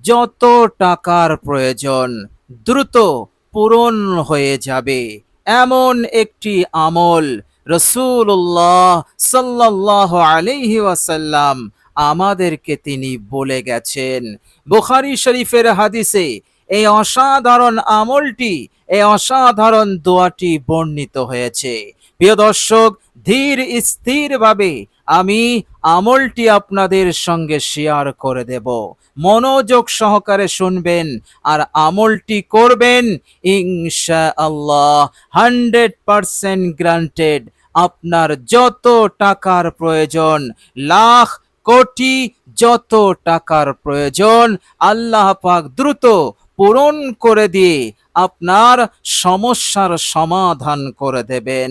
যত টাকার প্রয়োজন দ্রুত পূরণ হয়ে যাবে, এমন একটি আমল রাসূলুল্লাহ সাল্লাল্লাহু আলাইহি ওয়াসাল্লাম আমাদেরকে তিনি বলে গেছেন। বুখারী শরীফের হাদিসে এই অসাধারণ আমলটি, এই অসাধারণ দোয়াটি বর্ণিত হয়েছে। প্রিয় দর্শক, ধীর স্থিরভাবে আমি আমলটি আপনাদের সঙ্গে শেয়ার করে দেব। মনোযোগ সহকারে শুনবেন আর আমলটি করবেন, ইনশাআল্লাহ 100% গ্রান্টেড। আপনার যত টাকার প্রয়োজন, লাখ কোটি যত টাকার প্রয়োজন, আল্লাহ পাক দ্রুত পূরণ করে দিয়ে আপনার সমস্যার সমাধান করে দেবেন,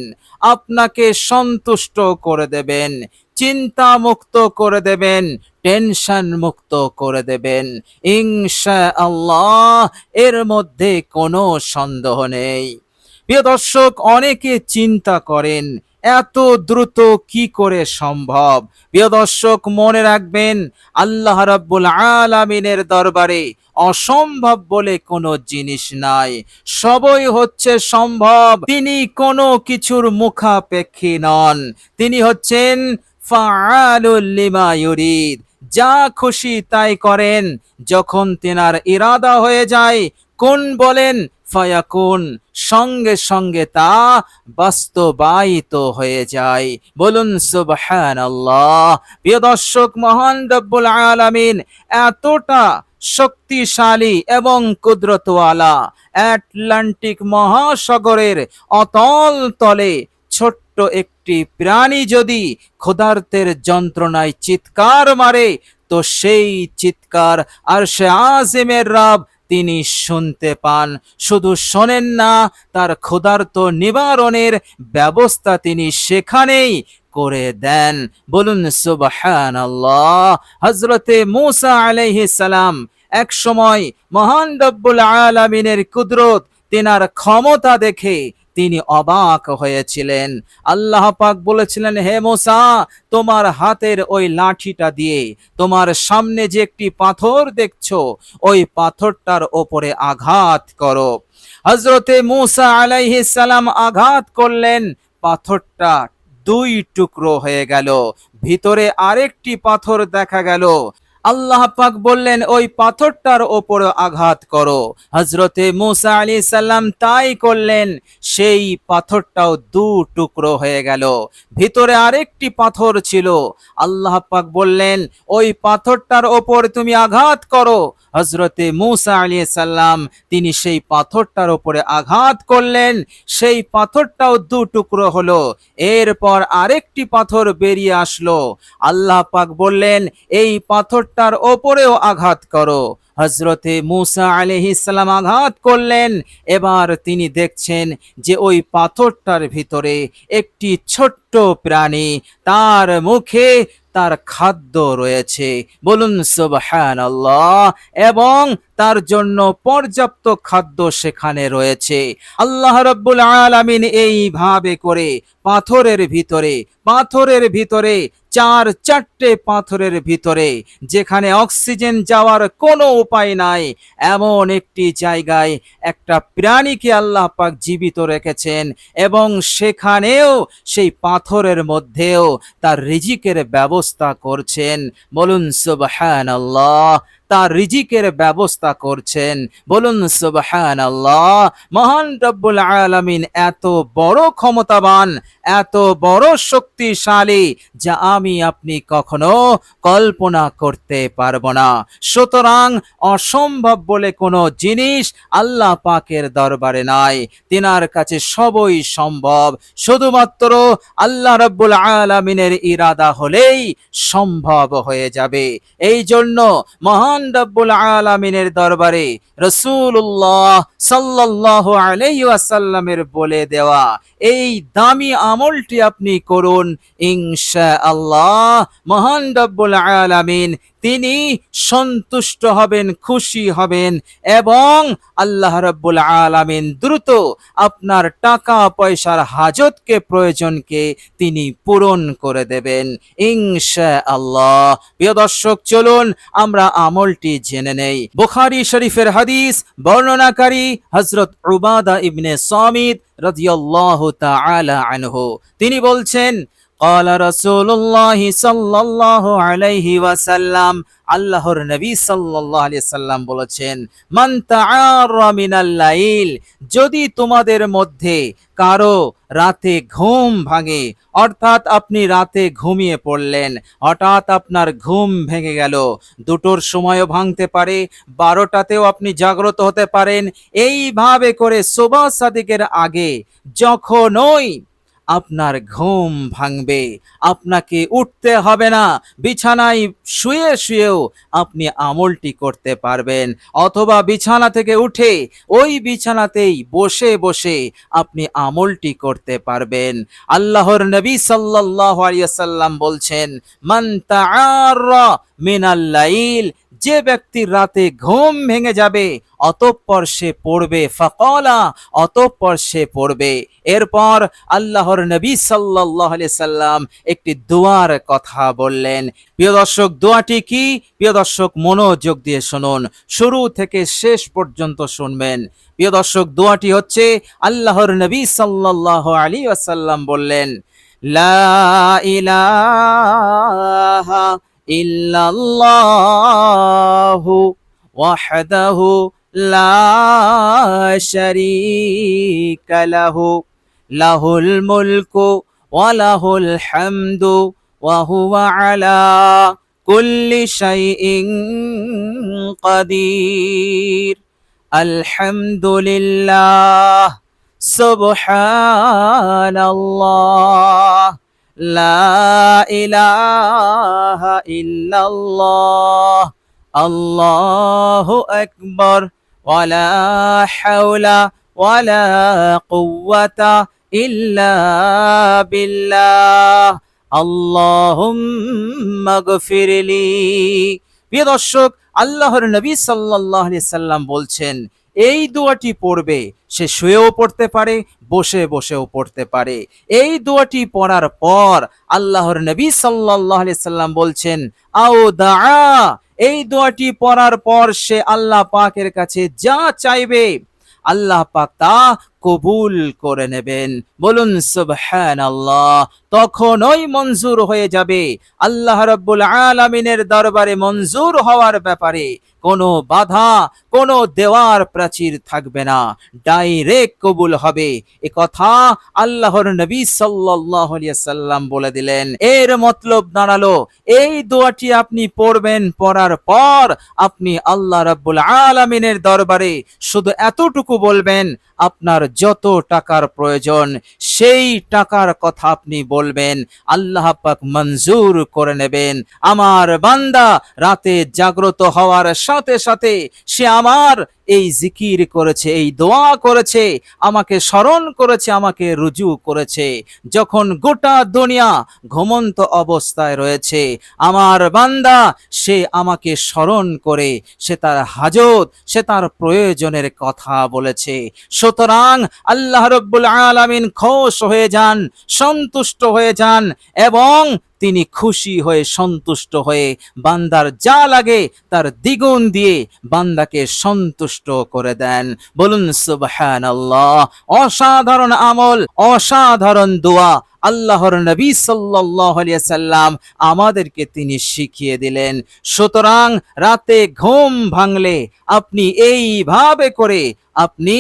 আপনাকে সন্তুষ্ট করে দেবেন, চিন্তা মুক্ত করে দেবেন, টেনশন মুক্ত করে দেবেন ইনশাআল্লাহ। এর মধ্যে কোনো সন্দেহ নেই। প্রিয় দর্শক, অনেকে চিন্তা করেন এত দ্রুত কি করে সম্ভব। প্রিয় দর্শক, মনে রাখবেন, আল্লাহ রাব্বুল আলামিনের দরবারে অসম্ভব বলে কোনো জিনিস নাই, সবই হচ্ছে সম্ভব। তিনি কোনো কিছুর মুখাপেক্ষী নন, তিনি হচ্ছেন ফাআলুল লিমা ইউরিদ, যা খুশি তাই করেন। যখন তেনার ইরাদা হয়ে যায়, কোন বলেন ফায়াকুন, সঙ্গে সঙ্গে তা বাস্তবায়িত হয়ে যায়। বলুন সুবহানাল্লাহ। প্রিয় দর্শক, মহান রব্বুল আলামিন এতটা শক্তিশালী এবং কুদরতওয়ালা, আটলান্টিক মহাসাগরের অতল তলে ছোট্ট একটি প্রাণী যদি ক্ষুধার্তের যন্ত্রণায় চিৎকার মারে, তো সেই চিৎকার আরশে আজিমের রব তিনি শুনতে পান। শুধু শোনেন না, তার ক্ষুধার্ত নিবারণের ব্যবস্থা তিনি সেখানেই করে দেন। বলুন সুবহানাল্লাহ। হযরতে মূসা আলাইহিস সালাম এক সময় মহান রব্বুল আলামিনের কুদরত, তেনার ক্ষমতা দেখে তিনি অবাক হয়েছিলেন। আল্লাহ পাক বলেছিলেন, হে মূসা, তোমার হাতের ওই লাঠিটা দিয়ে তোমার সামনে যে একটি পাথর দেখছো, ওই পাথরটার ওপরে আঘাত করো। হযরতে মূসা আলাইহিস সালাম আঘাত করলেন, পাথরটা দুই টুকরো হয়ে গেল, ভিতরে আরেকটি পাথর দেখা গেল। আল্লাহ পাক বললেন, ওই পাথরটার ওপর আঘাত করো। হযরতে মূসা আলাইহিস সালাম তাই করলেন, সেই পাথরটাও দু টুকরো হয়ে গেল, ভিতরে আরেকটি পাথর ছিল। আল্লাহ পাক বললেন, ওই পাথরটার ওপর তুমি আঘাত করো। হযরতে মূসা আলাইহিস সালাম তিনি সেই পাথরটার উপরে আঘাত করলেন, সেই পাথরটাও দু টুকরো হলো। এরপর আরেকটি পাথর বেরিয়ে আসলো। আল্লাহ পাক বললেন, এই পাথরটার ওপরেও আঘাত করো। হযরতে মূসা আলাইহিস সালাম আঘাত করলেন। এবার তিনি দেখছেন যে ওই পাথরটার ভিতরে একটি ছোট্ট প্রাণী, তার মুখে তার খাদ্য রয়েছে। বলুন সুবহানাল্লাহ। এবং তার জন্য পর্যাপ্ত খাদ্য সেখানে রয়েছে। আল্লাহ রাব্বুল আলামিন এইভাবে করে পাথরের ভিতরে চারটে পাথরের ভিতরে, যেখানে অক্সিজেন যাওয়ার কোনো উপায় নাই, এমন একটি জায়গায় একটা প্রাণীকে আল্লাহ পাক জীবিত রেখেছেন, এবং সেখানেও সেই পাথরের মধ্যেও তার রিজিকের ব্যবস্থা করছেন। বলুন সুবহানাল্লাহ। তার রিজিকের ব্যবস্থা করছেন। বলুন সুবহানাল্লাহ। মহান রব্বুল আলামিন এত বড় ক্ষমতাবান, এত বড় শক্তিশালী, যা আমি আপনি কখনো কল্পনা করতে পারবো না। সুতরাং অসম্ভব বলে কোনো জিনিস আল্লাহ পাকের দরবারে নাই, তিনার কাছে সবই সম্ভব। শুধুমাত্র আল্লাহ রাব্বুল আলামিনের ইরাদা হলেই সম্ভব হয়ে যাবে। এই জন্য মহান রাব্বুল আলামিনের দরবারে রাসূলুল্লাহ সাল্লাল্লাহু আলাইহি ওয়াসাল্লামের বলে দেওয়া এই দামি আমলটি আপনি করুন, ইনশাআল্লাহ মহান রব্বুল আলামিন তিনি সন্তুষ্ট হবেন, খুশি হবেন এবং আল্লাহ রাব্বুল আলামিন দ্রুত আপনার টাকা পয়সার হাজতকে, প্রয়োজনকে তিনি পূরণ করে দেবেন ইনশাআল্লাহ। প্রিয় দর্শক, চলুন আমরা আমলটি জেনে নেই। বুখারী শরীফের হাদিস, বর্ণনাকারী হযরত উবাদা ইবনে সামিত রাদিয়াল্লাহু তাআলা আনহু, তিনি বলছেন, قال رسول الله صلى الله عليه وسلم, আল্লাহর নবী সাল্লাল্লাহু আলাইহি সাল্লাম বলেছেন, মান তাআরা মিনাল লাইল, যদি তোমাদের মধ্যে কারো রাতে ঘুম ভাঙে, অর্থাৎ আপনি রাতে ঘুমিয়ে পড়লেন, হঠাৎ আপনার ঘুম ভেঙে গেল, দুটোর সময়ও ভাঙতে পারে, 12টাতেও আপনি জাগ্রত হতে পারেন, এইভাবে করে সুবহ সাদিকের আগে যখনই আপনার ঘুম ভাঙবে, আপনাকে উঠতে হবে না, বিছানায় শুয়ে শুয়েও আপনি আমলটি করতে পারবেন, অথবা বিছানা থেকে উঠে ওই বিছানাতেই বসে বসে আপনি আমলটি করতে পারবেন। আল্লাহর নবী সাল্লাল্লাহু আলাইহি ওয়াসাল্লাম বলছেন, মান তাআরা মিনাল লাইল, যে ব্যক্তির রাতে ঘুম ভেঙে যাবে অতঃপর সে পড়বে, ফাকালা, অতঃপর সে পড়বে। এরপর আল্লাহর নবী সাল্লাল্লাহু আলাইহি সাল্লাম একটি দোয়ার কথা বললেন। প্রিয় দর্শক, দোয়াটি কি? প্রিয় দর্শক, মনোযোগ দিয়ে শুনুন, শুরু থেকে শেষ পর্যন্ত শুনবেন। প্রিয় দর্শক, দোয়াটি হচ্ছে, আল্লাহর নবী সাল্লাল্লাহু আলাইহি ওয়াসাল্লাম বললেন, লা ইলাহা ইল্লাল্লাহু ওয়াহদাহু লা শারীকা লাহু, লাহুল মুলকু ওয়া লাহুল হামদু ওয়া হুয়া আলা কুল্লি শাইইন কাদির, আলহামদুলিল্লাহ, সুবহানাল্লাহ, লা ইলাহা ইল্লাল্লাহ, আল্লাহু আকবার, ওয়ালা হাওলা ওয়ালা কুওয়াতা ইল্লা বিল্লাহ, আল্লাহুম্মা গফিরলি। প্রিয় দর্শক, আল্লাহর নবী সাল্লাল্লাহু আলাইহি সাল্লাম বলছেন, এই দোয়াটি পড়বে, সে শুয়েও পড়তে পারে, বসে বসেও পড়তে পারে। এই দোয়াটি পড়ার পর আল্লাহর নবী সাল্লাল্লাহু আলাইহি সাল্লাম বলছেন, আও দাআ, এই দোয়াটি পড়ার পর সে আল্লাহ পাকের কাছে যা চাইবে আল্লাহ পাক তা কবুল করে নেবেন। বলুন সুবহানাল্লাহ। তখনই মঞ্জুর হয়ে যাবে। আল্লাহ রাব্বুল আলামিনের দরবারে মঞ্জুর হওয়ার ব্যাপারে কোনো বাধা, কোনো দেওয়ার প্রাচীর থাকবে না, ডাইরেক্ট কবুল হবে। এ কথা আল্লাহর নবী সাল্লাল্লাহু আলাইহি সাল্লাম বলে দিলেন। এর মতলব দাঁড়ালো, এই দোয়াটি আপনি পড়বেন, পড়ার পর আপনি আল্লাহ রাব্বুল আলামিনের দরবারে শুধু এতটুকু বলবেন, আপনার যত টাকার প্রয়োজন সেই টাকার কথা আপনি বলবেন, আল্লাহ পাক মঞ্জুর করে নেবেন। আমার বান্দা রাতে জাগ্রত হওয়ার সাথে সাথে সে আমার এই জিকির করেছে, এই দোয়া করেছে, আমাকে স্মরণ করেছে, আমাকে রুজু করেছে। যখন গোটা দুনিয়া ঘুমন্ত অবস্থায় রয়েছে, আমার বান্দা সে আমাকে স্মরণ করে সে তার হাজত, সে তার প্রয়োজনের কথা বলেছে। সুতরাং আল্লাহ রাব্বুল আলামিন খুশ হয়ে যান, সন্তুষ্ট হয়ে যান এবং তিনি খুশি হয়ে, সন্তুষ্ট হয়ে বান্দার যা লাগে তার দ্বিগুণ দিয়ে বান্দাকে সন্তুষ্ট করে দেন। বলুন সুবহানাল্লাহ। অসাধারণ আমল, অসাধারণ দোয়া আল্লাহর নবী সাল্লাল্লাহু আলাইহি সাল্লাম আমাদেরকে তিনি শিখিয়ে দিলেন। সুতরাং রাতে ঘুম ভাঙলে আপনি এইভাবে করে আপনি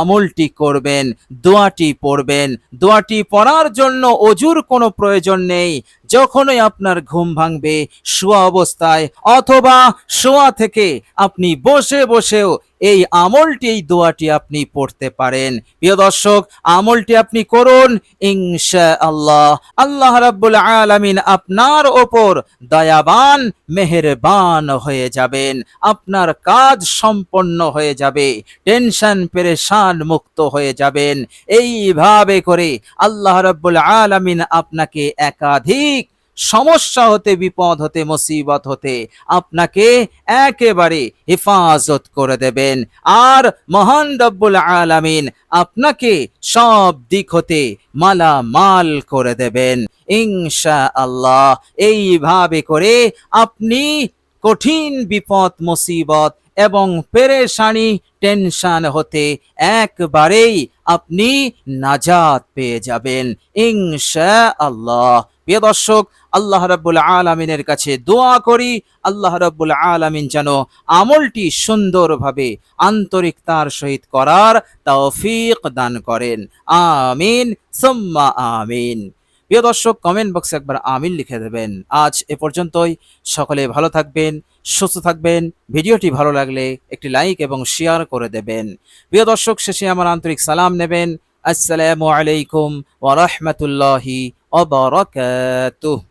আমলটি করবেন, দোয়াটি পড়বেন। দোয়াটি পড়ার জন্য অজুর কোনো প্রয়োজন নেই। যখনই আপনার ঘুম ভাঙবে, শোয়া অবস্থায় অথবা শোয়া থেকে আপনি বসে বসেও এই আমলটি, এই দোয়াটি আপনি পড়তে পারেন। প্রিয় দর্শক, আমলটি আপনি করুন, ইনশাআল্লাহ আল্লাহ রাব্বুল আলামিন আপনার ওপর দয়াবান, মেহেরবান হয়ে যাবেন। আপনার কাজ সম্পন্ন হয়ে যাবে, টেনশন পেরেশান মুক্ত হয়ে যাবেন। এইভাবে করে আল্লাহ রাব্বুল আলামিন আপনাকে একাধিক সমস্যা হতে, বিপদ হতে, মুসিবত হতে আপনাকে একেবারে হেফাজত করে দেবেন। আর মহান রব্বুল আলামিন আপনাকে সব দিক হতে মালামাল করে দেবেন ইনশাআল্লাহ। এইভাবে করে আপনি কঠিন বিপদ, মুসিবত এবং পেরেশানি, টেনশন হতে একবারেই আপনি নাজাত পেয়ে যাবেন ইনশাআল্লাহ। প্রিয় দর্শক, আল্লাহ রাব্বুল আলামিনের কাছে দোয়া করি, আল্লাহ রাব্বুল আলামিন যেন আমলটি সুন্দরভাবে আন্তরিকতার সহিত করার তৌফিক দান করেন। আমিন সুম্মা আমিন। প্রিয় দর্শক, কমেন্ট বক্সে একবার আমিন লিখে দেবেন। আজ এ পর্যন্তই। সকলে ভালো থাকবেন, সুস্থ থাকবেন। ভিডিওটি ভালো লাগলে একটি লাইক এবং শেয়ার করে দেবেন। প্রিয় দর্শক, শেষে আমার আন্তরিক সালাম নেবেন। আসসালামু আলাইকুম ওয়া রাহমাতুল্লাহি ওয়া বারাকাতুহু।